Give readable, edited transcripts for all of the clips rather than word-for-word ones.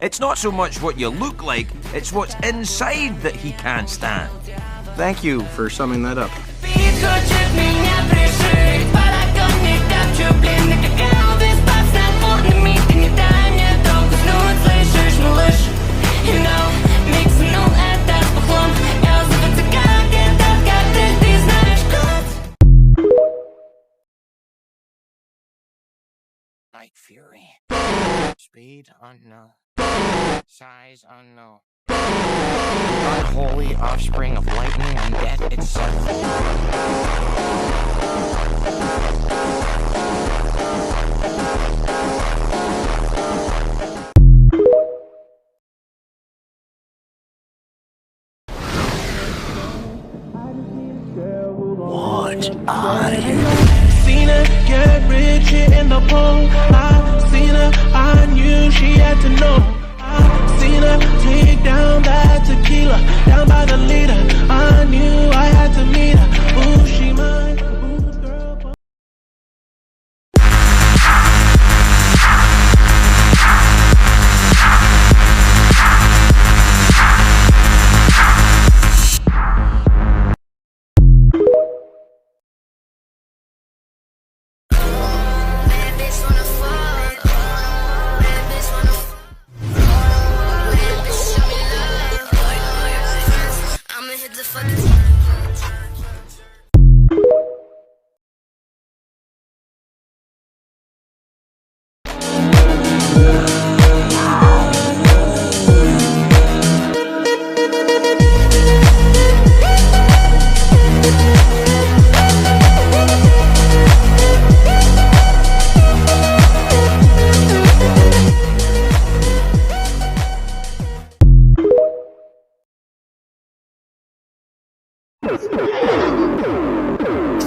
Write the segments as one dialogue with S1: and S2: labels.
S1: It's not so much what you look like, it's what's inside that he can't stand.
S2: Thank you for summing that up.
S3: Night Fury. Speed unknown. Size unknown. Unholy offspring of lightning and death itself.
S4: What are you?
S5: Seen her get rich in the pool. I seen her, I knew she had to know. I seen her take down that tequila, down by the leader. I knew I had to meet her. Ooh, she mine. Ooh, girl.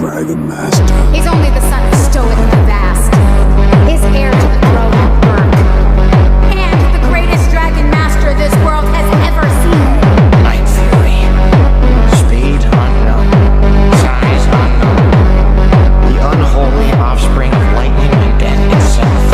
S4: Dragon Master.
S6: He's only the son of Stoic the Vast. His heir to the throne of Berk. And the greatest Dragon Master this world has ever seen.
S3: Night Fury. Speed unknown. Size unknown. The unholy offspring of lightning and death itself.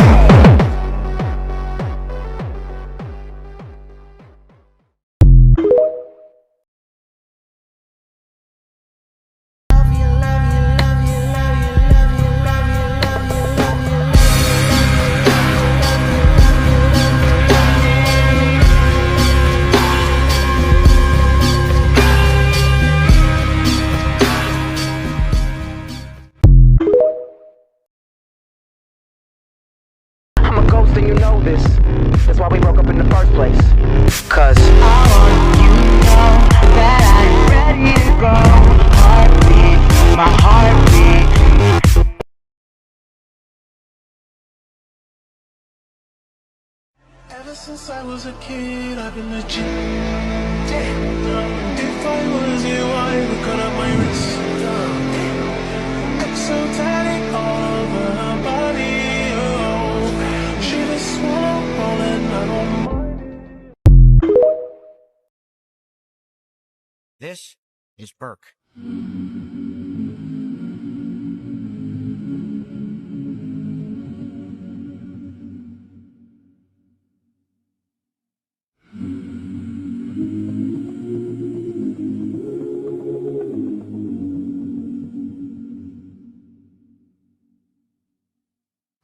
S3: I'm a ghost and you know this. That's why we broke up in the first place. Cause I want you to know that I'm ready to go. Heartbeat, my heartbeat.
S5: Ever since I was a kid, I've been legit. If I was you, I would cut up my wrist. Exotic all over her body. Oh, she just swallowed all and I don't mind it.
S3: This is Berk.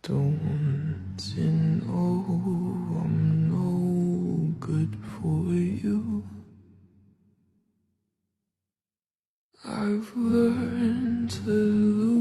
S5: Don't you know I'm no good for you? I've learned to lose.